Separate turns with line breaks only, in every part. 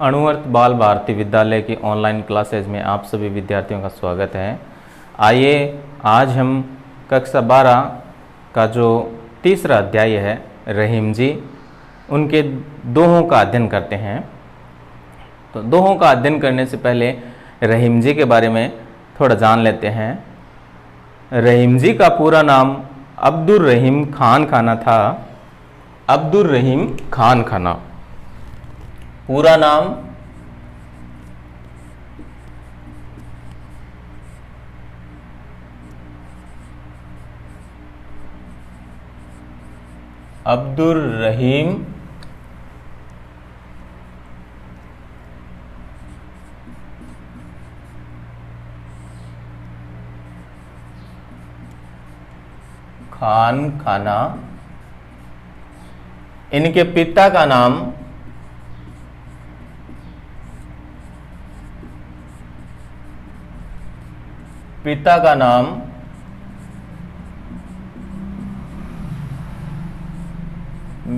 अणुवर्त बाल भारती विद्यालय की ऑनलाइन क्लासेज में आप सभी विद्यार्थियों का स्वागत है। आइए आज हम कक्षा 12 का जो तीसरा अध्याय है रहीम जी, उनके दोहों का अध्ययन करते हैं। तो दोहों का अध्ययन करने से पहले रहीम जी के बारे में थोड़ा जान लेते हैं। रहीम जी का पूरा नाम अब्दुल रहीम खान खाना था। अब्दुल रहीम खान खाना पूरा नाम अब्दुल रहीम खान खाना। इनके पिता का नाम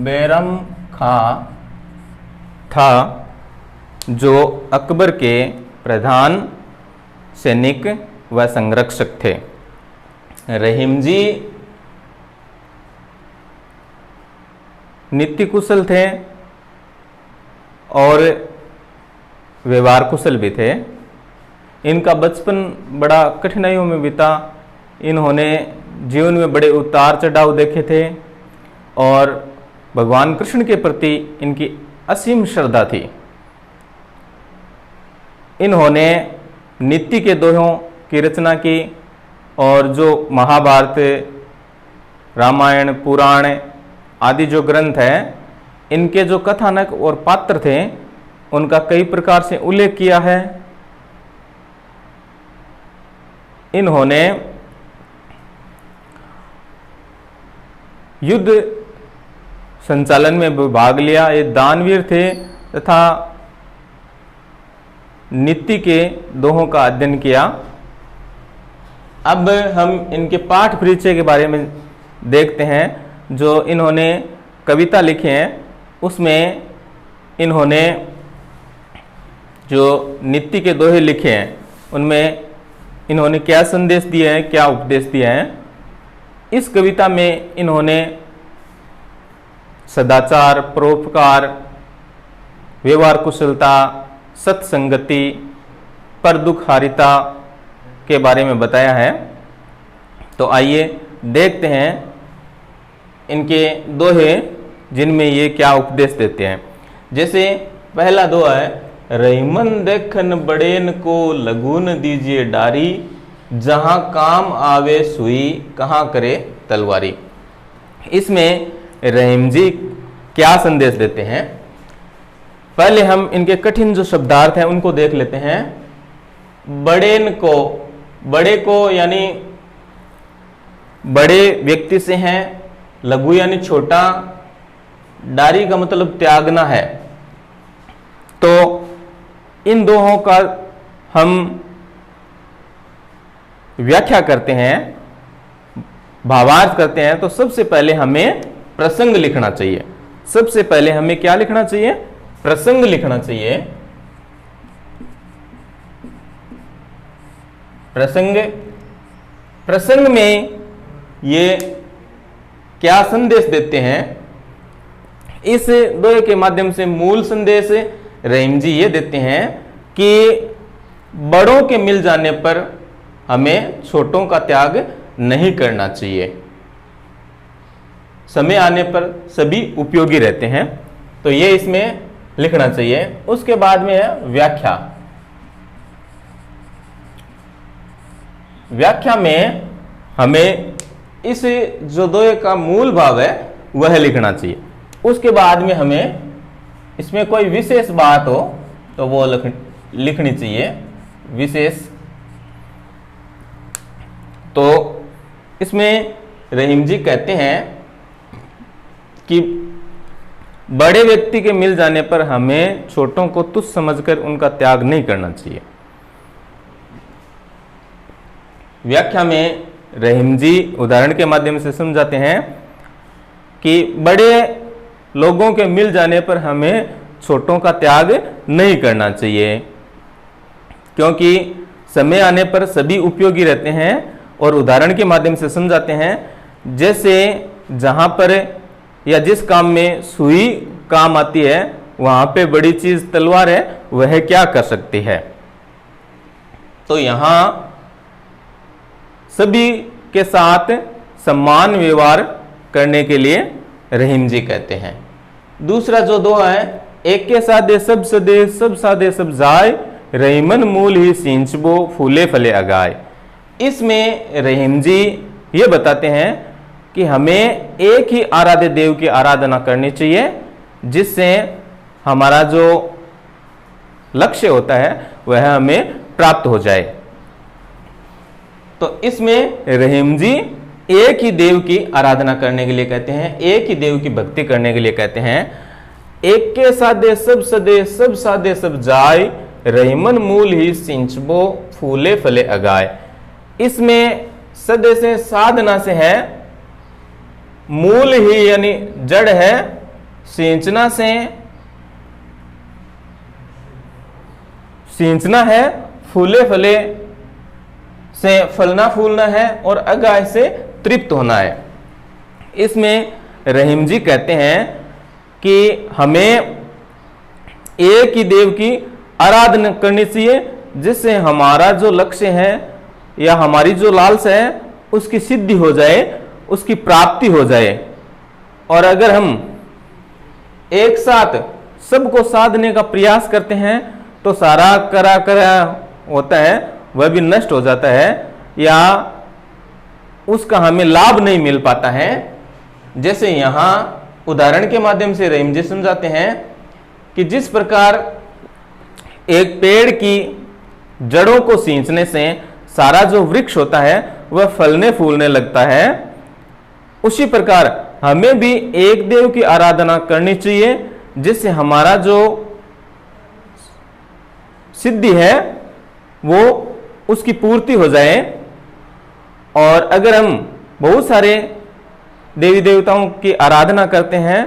बैरम खां था, जो अकबर के प्रधान सैनिक व संरक्षक थे। रहीम जी नीति कुशल थे और व्यवहार कुशल भी थे। इनका बचपन बड़ा कठिनाइयों में बीता। इन्होंने जीवन में बड़े उतार चढ़ाव देखे थे और भगवान कृष्ण के प्रति इनकी असीम श्रद्धा थी। इन्होंने नीति के दोहों की रचना की और जो महाभारत, रामायण, पुराण आदि जो ग्रंथ हैं, इनके जो कथानक और पात्र थे उनका कई प्रकार से उल्लेख किया है। इन्होंने युद्ध संचालन में भाग लिया। ये दानवीर थे तथा नीति के दोहों का अध्ययन किया। अब हम इनके पाठ परिचय के बारे में देखते हैं। जो इन्होंने कविता लिखी हैं उसमें इन्होंने जो नीति के दोहे लिखे हैं उनमें इन्होंने क्या संदेश दिए हैं, क्या उपदेश दिए हैं। इस कविता में इन्होंने सदाचार, परोपकार, व्यवहार कुशलता, सत्संगति, परदुखारिता के बारे में बताया है। तो आइए देखते हैं इनके दोहे जिनमें ये क्या उपदेश देते हैं। जैसे पहला दोहा है, रहीमन देखन बड़ेन को लगून दीजिए डारी, जहां काम आवे सुई कहां करे तलवारी। इसमें रहीम जी क्या संदेश देते हैं। पहले हम इनके कठिन जो शब्दार्थ हैं उनको देख लेते हैं। बड़ेन को, बड़े को यानी बड़े व्यक्ति से हैं, लघु यानी छोटा, डारी का मतलब त्यागना है। तो इन दोहों का हम व्याख्या करते हैं, भावार्थ करते हैं। तो सबसे पहले हमें प्रसंग लिखना चाहिए। सबसे पहले हमें क्या लिखना चाहिए? प्रसंग लिखना चाहिए। प्रसंग में ये क्या संदेश देते हैं? इस दोहे के माध्यम से मूल संदेश रहीम जी ये देते हैं कि बड़ों के मिल जाने पर हमें छोटों का त्याग नहीं करना चाहिए। समय आने पर सभी उपयोगी रहते हैं। तो ये इसमें लिखना चाहिए। उसके बाद में है व्याख्या। व्याख्या में हमें इस जो दोहे का मूल भाव है वह लिखना चाहिए। उसके बाद में हमें इसमें कोई विशेष बात हो तो वो लिखनी चाहिए, विशेष। तो इसमें रहीम जी कहते हैं कि बड़े व्यक्ति के मिल जाने पर हमें छोटों को तुच्छ समझकर उनका त्याग नहीं करना चाहिए। व्याख्या में रहीम जी उदाहरण के माध्यम से समझाते हैं कि बड़े लोगों के मिल जाने पर हमें छोटों का त्याग नहीं करना चाहिए, क्योंकि समय आने पर सभी उपयोगी रहते हैं। और उदाहरण के माध्यम से समझाते हैं, जैसे जहां पर या जिस काम में सुई काम आती है वहां पे बड़ी चीज तलवार है, वह क्या कर सकती है। तो यहां सभी के साथ समान व्यवहार करने के लिए रहीम जी कहते हैं। दूसरा जो दोहा है, एक के सादे सब सदे सब सादे सब जाय, रहीमन मूल ही सींचबो फूले फले अगाय। इसमें रहीम जी ये बताते हैं कि हमें एक ही आराध्य देव की आराधना करनी चाहिए, जिससे हमारा जो लक्ष्य होता है वह हमें प्राप्त हो जाए। तो इसमें रहीम जी एक ही देव की आराधना करने के लिए कहते हैं, एक ही देव की भक्ति करने के लिए कहते हैं। एक के सादे सब सदे सब सादे सब जाय, रहीमन मूल ही सिंचबो फूले फले अगाय। इसमें सदे से साधना से है, मूल ही यानी जड़ है, सिंचना से सिंचना है, फूले फले से फलना फूलना है, और अगाय से तृप्त होना है। इसमें रहीम जी कहते हैं कि हमें एक ही देव की आराधना करनी चाहिए, जिससे हमारा जो लक्ष्य है या हमारी जो लालसा है उसकी सिद्धि हो जाए, उसकी प्राप्ति हो जाए। और अगर हम एक साथ सबको साधने का प्रयास करते हैं तो सारा करा होता है वह भी नष्ट हो जाता है, या उसका हमें लाभ नहीं मिल पाता है। जैसे यहां उदाहरण के माध्यम से रहीम जी समझाते हैं कि जिस प्रकार एक पेड़ की जड़ों को सींचने से सारा जो वृक्ष होता है वह फलने फूलने लगता है, उसी प्रकार हमें भी एक देव की आराधना करनी चाहिए, जिससे हमारा जो सिद्धि है वो उसकी पूर्ति हो जाए। और अगर हम बहुत सारे देवी देवताओं की आराधना करते हैं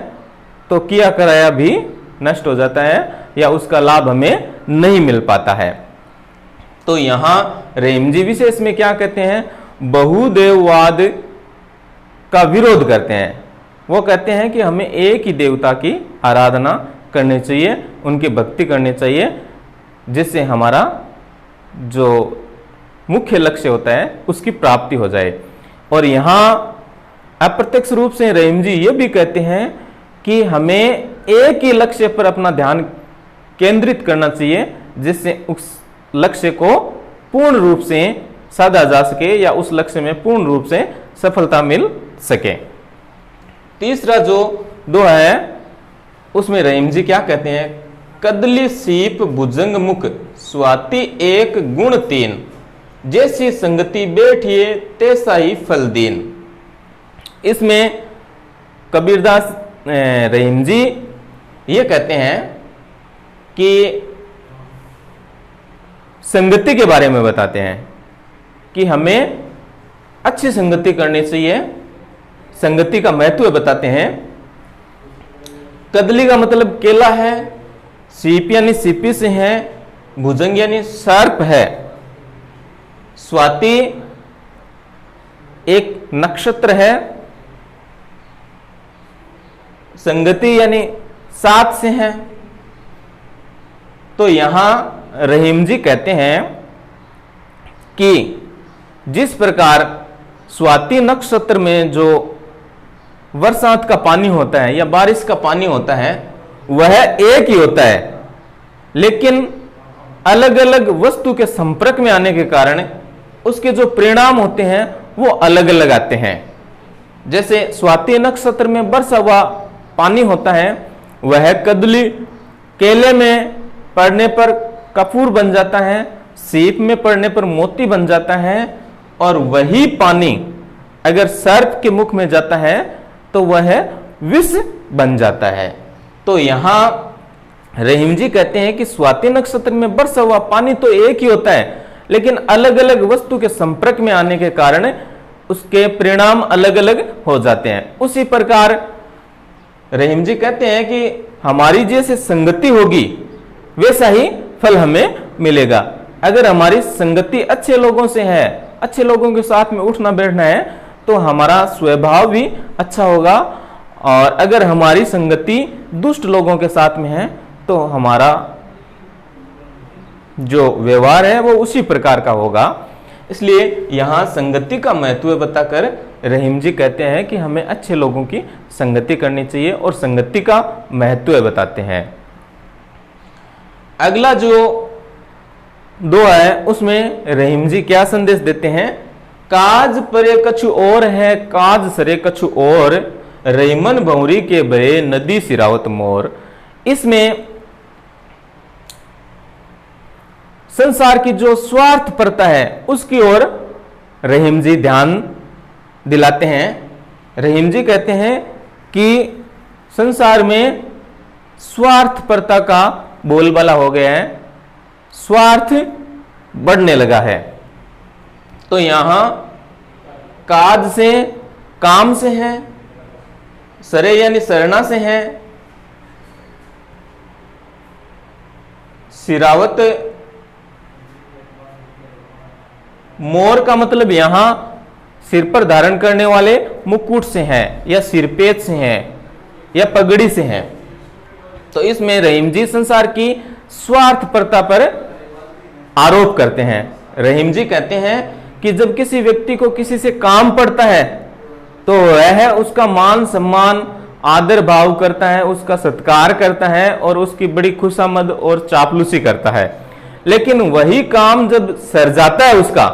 तो किया कराया भी नष्ट हो जाता है, या उसका लाभ हमें नहीं मिल पाता है। तो यहां रहीम जी विशेष में क्या कहते हैं, बहुदेववाद का विरोध करते हैं। वो कहते हैं कि हमें एक ही देवता की आराधना करनी चाहिए, उनकी भक्ति करनी चाहिए, जिससे हमारा जो मुख्य लक्ष्य होता है उसकी प्राप्ति हो जाए। और यहां अप्रत्यक्ष रूप से रहीम जी ये भी कहते हैं कि हमें एक ही लक्ष्य पर अपना ध्यान केंद्रित करना चाहिए, जिससे उस लक्ष्य को पूर्ण रूप से साधा जा सके, या उस लक्ष्य में पूर्ण रूप से सफलता मिल सके। तीसरा जो दोहा है उसमें रहीम जी क्या कहते हैं, कदली सीप भुजंग मुख स्वाति एक गुण तीन, जैसी संगति बैठिए तैसा ही फल दीन। इसमें कबीरदास रहीम जी ये कहते हैं कि संगति के बारे में बताते हैं कि हमें अच्छी संगति करनी चाहिए, संगति का महत्व बताते हैं। कदली का मतलब केला है, सीप यानी सीपी से है, भुजंग यानी सर्प है, स्वाति एक नक्षत्र है, संगति यानी साथ से है। तो यहां रहीम जी कहते हैं कि जिस प्रकार स्वाति नक्षत्र में जो बरसात का पानी होता है या बारिश का पानी होता है वह एक ही होता है, लेकिन अलग अलग वस्तु के संपर्क में आने के कारण उसके जो परिणाम होते हैं वो अलग अलग आते हैं। जैसे स्वाति नक्षत्र में बरसा हुआ पानी होता है, वह कदली केले में पड़ने पर कपूर बन जाता है, सीप में पड़ने पर मोती बन जाता है, और वही पानी अगर सर्प के मुख में जाता है तो वह विष बन जाता है। तो यहां रहीम जी कहते हैं कि स्वाति नक्षत्र में बरसा हुआ पानी तो एक ही होता है, लेकिन अलग अलग वस्तु के संपर्क में आने के कारण उसके परिणाम अलग अलग हो जाते हैं। उसी प्रकार रहीम जी कहते हैं कि हमारी जैसे संगति होगी वैसा ही फल हमें मिलेगा। अगर हमारी संगति अच्छे लोगों से है, अच्छे लोगों के साथ में उठना बैठना है, तो हमारा स्वभाव भी अच्छा होगा। और अगर हमारी संगति दुष्ट लोगों के साथ में है तो हमारा जो व्यवहार है वो उसी प्रकार का होगा। इसलिए यहां संगति का महत्व बताकर रहीम जी कहते हैं कि हमें अच्छे लोगों की संगति करनी चाहिए और संगति का महत्व बताते हैं। अगला जो दुआ है उसमें रहीम जी क्या संदेश देते हैं? काज परे कछु और है, काज सरे कछु और, रहीमन भौरी के बरे नदी सिरावत मोर। इसमें संसार की जो स्वार्थपरता है उसकी ओर रहीम जी ध्यान दिलाते हैं। रहीम जी कहते हैं कि संसार में स्वार्थपरता का बोलबाला हो गया है, स्वार्थ बढ़ने लगा है। तो यहां काज से, काम से है, सरे यानी सरना से है, सिरावत मोर का मतलब यहां सिर पर धारण करने वाले मुकुट से हैं या सिरपेच से हैं या पगड़ी से हैं। तो इसमें रहीम जी संसार की स्वार्थपरता पर आरोप करते हैं। रहीम जी कहते हैं कि जब किसी व्यक्ति को किसी से काम पड़ता है तो वह उसका मान सम्मान आदर भाव करता है, उसका सत्कार करता है और उसकी बड़ी खुशामद और चापलूसी करता है। लेकिन वही काम जब सर जाता है उसका,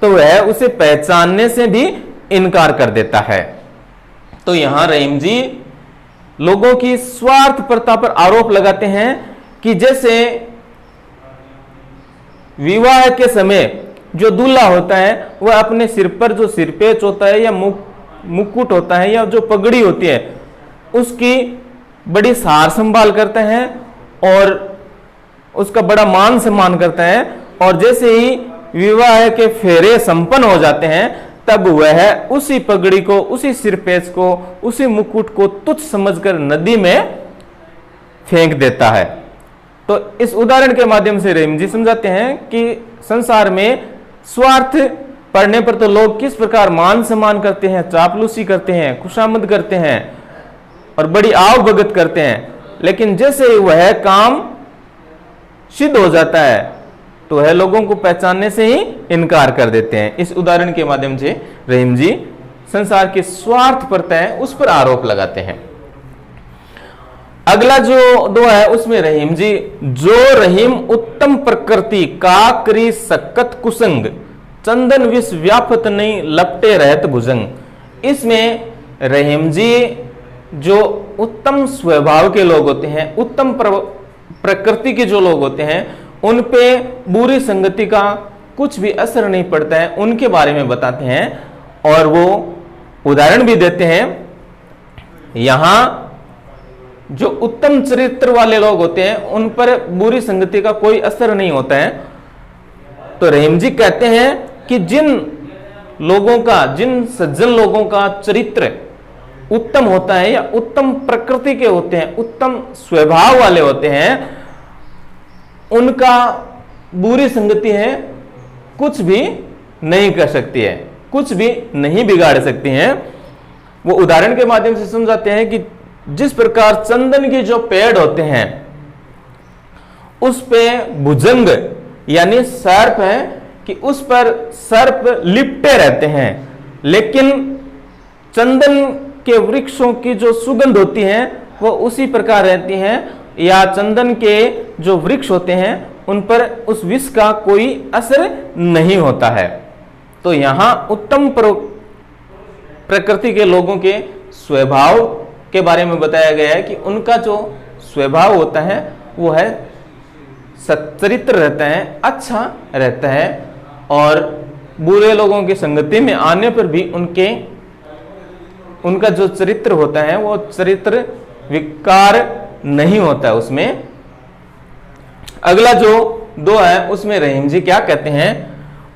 तो वह उसे पहचानने से भी इनकार कर देता है। तो यहां रहीम जी लोगों की स्वार्थपरता पर आरोप लगाते हैं कि जैसे विवाह के समय जो दूल्हा होता है वह अपने सिर पर जो सिरपेच होता है या मुकुट होता है या जो पगड़ी होती है उसकी बड़ी सार संभाल करता है और उसका बड़ा मान सम्मान करता है, और जैसे ही विवाह के फेरे संपन्न हो जाते हैं तब वह उसी पगड़ी को, उसी सिरपेच को, उसी मुकुट को तुच्छ समझकर नदी में फेंक देता है। तो इस उदाहरण के माध्यम से रहीम जी समझाते हैं कि संसार में स्वार्थ पड़ने पर तो लोग किस प्रकार मान सम्मान करते हैं, चापलूसी करते हैं, खुशामद करते हैं और बड़ी आव भगत करते हैं, लेकिन जैसे वह काम सिद्ध हो जाता है तो वह लोगों को पहचानने से ही इनकार कर देते हैं। इस उदाहरण के माध्यम से रहीम जी संसार की स्वार्थपरता है उस पर आरोप लगाते हैं। अगला जो दुआ है उसमें रहीम जी जो रहीम उत्तम प्रकृति का करी सकत कुसंग, चंदन विष व्यापत नहीं लपटे रहत भुजंग। इसमें रहीम जी जो उत्तम स्वभाव के लोग होते हैं, उत्तम प्रकृति के जो लोग होते हैं, उन पे बुरी संगति का कुछ भी असर नहीं पड़ता है, उनके बारे में बताते हैं और वो उदाहरण भी देते हैं। यहां जो उत्तम चरित्र वाले लोग होते हैं उन पर बुरी संगति का कोई असर नहीं होता है। तो रहीम जी कहते हैं कि जिन लोगों का, जिन सज्जन लोगों का चरित्र उत्तम होता है या उत्तम प्रकृति के होते हैं, उत्तम स्वभाव वाले होते हैं, उनका बुरी संगति है कुछ भी नहीं कर सकती है, कुछ भी नहीं बिगाड़ सकती है। वो उदाहरण के माध्यम से समझाते हैं कि जिस प्रकार चंदन के जो पेड़ होते हैं उस पे भुजंग यानी सर्प है कि उस पर सर्प लिपटे रहते हैं, लेकिन चंदन के वृक्षों की जो सुगंध होती है वो उसी प्रकार रहती है, या चंदन के जो वृक्ष होते हैं उन पर उस विष का कोई असर नहीं होता है। तो यहां उत्तम प्रकृति के लोगों के स्वभाव के बारे में बताया गया है कि उनका जो स्वभाव होता है वो है सच्चरित्र रहता है, अच्छा रहता है, और बुरे लोगों की संगति में आने पर भी उनका जो चरित्र होता है वो चरित्र विकार नहीं होता है उसमें। अगला जो दो है उसमें रहीम जी क्या कहते हैं?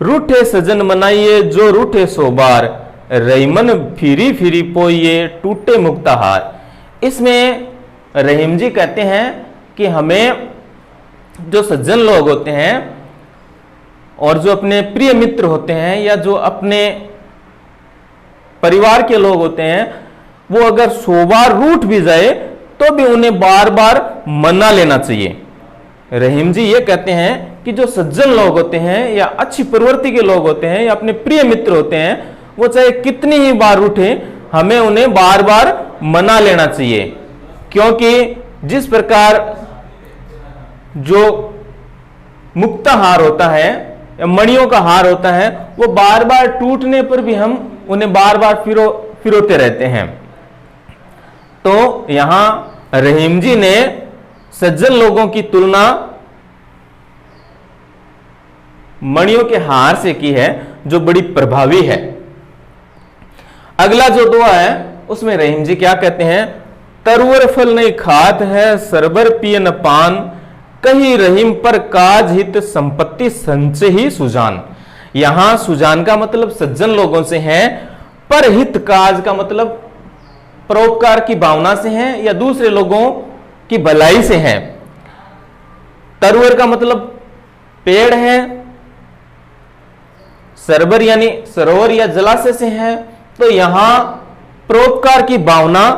रूठे सजन मनाइए जो रूठे सो बार, रहीमन फिरी फिरी पोइए टूटे मुक्ताहार। इसमें रहीम जी कहते हैं कि हमें जो सज्जन लोग होते हैं और जो अपने प्रिय मित्र होते हैं या जो अपने परिवार के लोग होते हैं, वो अगर 100 बार रूठ भी जाए तो भी उन्हें बार बार मना लेना चाहिए। रहीम जी ये कहते हैं कि जो सज्जन लोग होते हैं या अच्छी प्रवृत्ति के लोग होते हैं या अपने प्रिय मित्र होते हैं, वो चाहे कितनी ही बार उठे, हमें उन्हें बार बार मना लेना चाहिए। क्योंकि जिस प्रकार जो मुक्ता हार होता है या मणियों का हार होता है, वो बार बार टूटने पर भी हम उन्हें बार बार फिरोते रहते हैं। तो यहां रहीम जी ने सज्जन लोगों की तुलना मणियों के हार से की है, जो बड़ी प्रभावी है। अगला जो दुआ है उसमें रहीम जी क्या कहते हैं, तरुवर फल नहीं खात है सरबर पियन पान, कहीं रहीम पर काज हित संपत्ति संचय ही सुजान। यहां सुजान का मतलब सज्जन लोगों से है, पर हित काज का मतलब परोपकार की भावना से है या दूसरे लोगों की भलाई से है। तरुवर का मतलब पेड़ है, सरबर यानी सरोवर या जलाशय से है। तो यहां परोपकार की भावना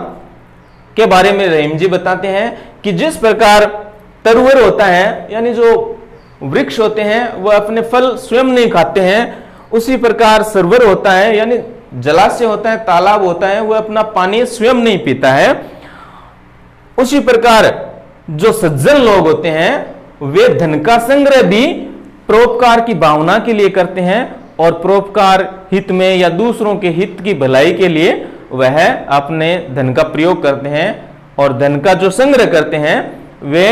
के बारे में रहीम जी बताते हैं कि जिस प्रकार तरुवर होता है यानी जो वृक्ष होते हैं वह अपने फल स्वयं नहीं खाते हैं, उसी प्रकार सरोवर होता है यानी जलाशय होता है, तालाब होता है, वह अपना पानी स्वयं नहीं पीता है। उसी प्रकार जो सज्जन लोग होते हैं वे धन का संग्रह भी परोपकार की भावना के लिए करते हैं और परोपकार हित में या दूसरों के हित की भलाई के लिए वह अपने धन का प्रयोग करते हैं और धन का जो संग्रह करते हैं वे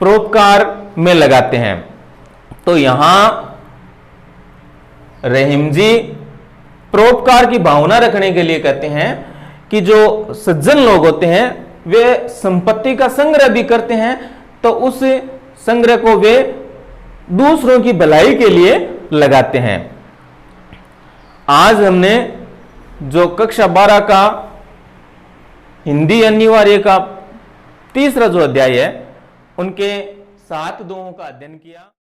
परोपकार में लगाते हैं। तो यहां रहीम जी परोपकार की भावना रखने के लिए कहते हैं कि जो सज्जन लोग होते हैं वे संपत्ति का संग्रह भी करते हैं, तो उस संग्रह को वे दूसरों की भलाई के लिए लगाते हैं। आज हमने जो कक्षा 12 का हिंदी अनिवार्य का तीसरा जो अध्याय है उनके 7 दोहों का अध्ययन किया।